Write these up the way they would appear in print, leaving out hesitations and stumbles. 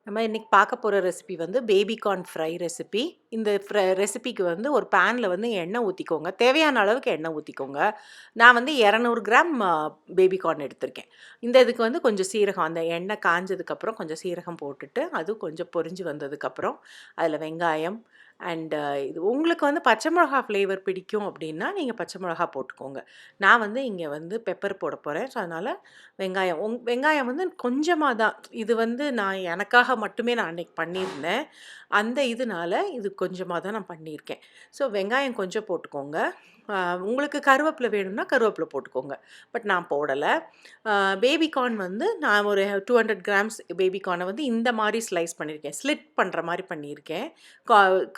நம்ம இன்றைக்கி பார்க்க போகிற ரெசிபி வந்து பேபி கார்ன் ஃப்ரை ரெசிபி. இந்த ரெசிபிக்கு வந்து ஒரு பேனில் வந்து எண்ணெய் ஊற்றிக்கோங்க, தேவையான அளவுக்கு எண்ணெய் ஊற்றிக்கோங்க. நான் வந்து 200 கிராம் பேபி கார்ன் எடுத்திருக்கேன். இந்த இதுக்கு வந்து கொஞ்சம் சீரகம், அந்த எண்ணெய் காஞ்சதுக்கப்புறம் கொஞ்சம் சீரகம் போட்டுட்டு அது கொஞ்சம் பொரிஞ்சு வந்ததுக்கப்புறம் அதில் வெங்காயம் அண்டு இது உங்களுக்கு வந்து பச்சை மிளகா ஃப்ளேவர் பிடிக்கும் அப்படின்னா நீங்கள் பச்சை மிளகா போட்டுக்கோங்க. நான் வந்து இங்கே வந்து பெப்பர் போட போகிறேன். ஸோ அதனால் வெங்காயம் வந்து கொஞ்சமாக தான். இது வந்து நான் எனக்காக மட்டுமே நான் அன்றைக்கி பண்ணியிருந்தேன். அந்த இதனால இது கொஞ்சமாக தான் நான் பண்ணியிருக்கேன். ஸோ வெங்காயம் கொஞ்சம் போட்டுக்கோங்க. உங்களுக்கு கருவேப்பிலை வேணும்னா கருவேப்பிலை போட்டுக்கோங்க. பட் நான் போடலை. பேபி கார்ன் வந்து நான் ஒரு 200 கிராம்ஸ் பேபி கார்னை வந்து இந்த மாதிரி ஸ்லைஸ் பண்ணியிருக்கேன். ஸ்லிட் பண்ணுற மாதிரி பண்ணியிருக்கேன்.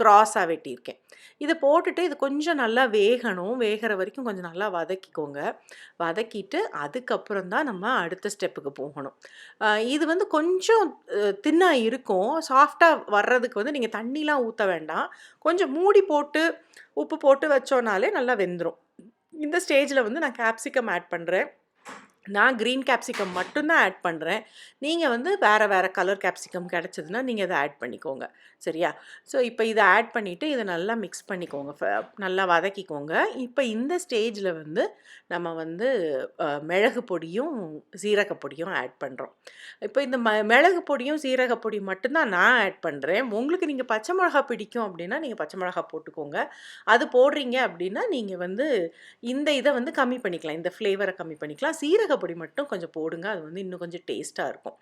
க்ராஸாக வெட்டியிருக்கேன். இதை போட்டுட்டு இது கொஞ்சம் நல்லா வேகணும். வேகிற வரைக்கும் கொஞ்சம் நல்லா வதக்கிக்கோங்க. வதக்கிட்டு அதுக்கப்புறம் தான் நம்ம அடுத்த ஸ்டெப்புக்கு போகணும். இது வந்து கொஞ்சம் தின்னாக இருக்கும். சாஃப்டாக வர்றதுக்கு வந்து நீங்கள் தண்ணிலாம் ஊற்ற வேண்டாம். கொஞ்சம் மூடி போட்டு உப்பு போட்டு வச்சோன்னாலே நல்லா வெந்துடும். இந்த ஸ்டேஜில் வந்து நான் கேப்சிகம் ஆட் பண்ணுறேன். நான் க்ரீன் கேப்சிகம் மட்டும்தான் ஆட் பண்ணுறேன். நீங்கள் வந்து வேறு கலர் கேப்சிகம் கிடச்சிதுன்னா நீங்கள் இதை ஆட் பண்ணிக்கோங்க. சரியா? ஸோ இப்போ இதை ஆட் பண்ணிவிட்டு இதை நல்லா மிக்ஸ் பண்ணிக்கோங்க. நல்லா வதக்கிக்கோங்க. இப்போ இந்த ஸ்டேஜில் வந்து நம்ம வந்து மிளகு பொடியும் சீரக பொடியும் ஆட் பண்ணுறோம். இப்போ இந்த மிளகு பொடியும் சீரக பொடி மட்டும்தான் நான் ஆட் பண்ணுறேன். உங்களுக்கு நீங்கள் பச்சை மிளகா பிடிக்கும் அப்படின்னா நீங்கள் பச்சை மிளகா போட்டுக்கோங்க. அது போடுறீங்க அப்படின்னா நீங்கள் வந்து இந்த இதை வந்து கம்மி பண்ணிக்கலாம். இந்த ஃப்ளேவரை கம்மி பண்ணிக்கலாம். சீரக பொடி மட்டும் கொஞ்சம் போடுங்க. அது வந்து இன்னும் கொஞ்சம் டேஸ்ட்டாக இருக்கும்.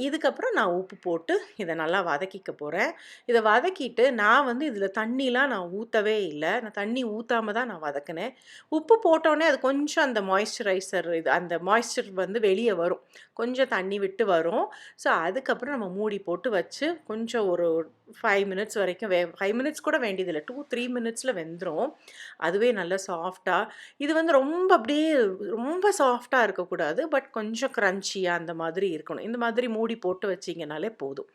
இதுக்கப்புறம் நான் உப்பு போட்டு இதை நல்லா வதக்கிக்க போகிறேன். இதை வதக்கிட்டு நான் வந்து இதில் தண்ணிலாம் நான் ஊற்றவே இல்லை. நான் தண்ணி ஊற்றாம தான் நான் வதக்கினேன். உப்பு போட்டோடனே அது கொஞ்சம் அந்த மாய்ஸ்சரைசர் அந்த மாய்ஸ்சர் வந்து வெளியே வரும். கொஞ்சம் தண்ணி விட்டு வரும். ஸோ அதுக்கப்புறம் நம்ம மூடி போட்டு வச்சு கொஞ்சம் ஒரு 5 மினிட்ஸ் வரைக்கும் 5 மினிட்ஸ் கூட வேண்டியதில்லை. 2-3 மினிட்ஸில் வெந்துடும். அதுவே நல்லா சாஃப்டாக. இது வந்து ரொம்ப சாஃப்டாக இருக்கக்கூடாது. பட் கொஞ்சம் க்ரன்ச்சியாக அந்த மாதிரி இருக்கணும். இந்த மாதிரி மூடி போட்டு வச்சிங்கனாலே போதும்.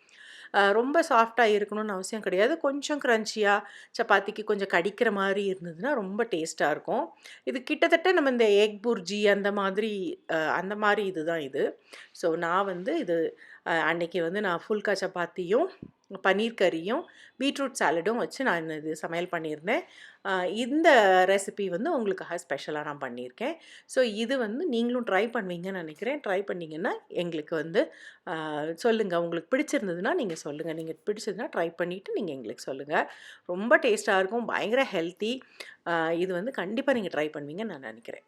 ரொம்ப சாஃப்டாக இருக்கணும்னு அவசியம் கிடையாது. கொஞ்சம் க்ரன்ச்சியாக சப்பாத்திக்கு கொஞ்சம் கடிக்கிற மாதிரி இருந்ததுன்னா ரொம்ப டேஸ்ட்டாக இருக்கும். இது கிட்டத்தட்ட நம்ம இந்த எக் புர்ஜி அந்த மாதிரி இதுதான் இது. ஸோ நான் வந்து இது அன்னைக்கு வந்து நான் ஃபுல்கா சப்பாத்தியும் பன்னீர் கறியும் பீட்ரூட் சாலடும் வச்சு நான் இது சமையல் பண்ணியிருந்தேன். இந்த ரெசிபி வந்து உங்களுக்காக ஸ்பெஷலாக நான் பண்ணியிருக்கேன். ஸோ இது வந்து நீங்களும் ட்ரை பண்ணுவீங்கன்னு நினைக்கிறேன். ட்ரை பண்ணிங்கன்னா எங்களுக்கு வந்து சொல்லுங்கள். உங்களுக்கு பிடிச்சிருந்ததுன்னா நீங்கள் சொல்லுங்கள். நீங்கள் பிடிச்சதுன்னா ட்ரை பண்ணிவிட்டு நீங்கள் எங்களுக்கு சொல்லுங்கள். ரொம்ப டேஸ்ட்டாக இருக்கும். பயங்கர ஹெல்த்தி. இது வந்து கண்டிப்பாக நீங்கள் ட்ரை பண்ணுவீங்கன்னு நான் நினைக்கிறேன்.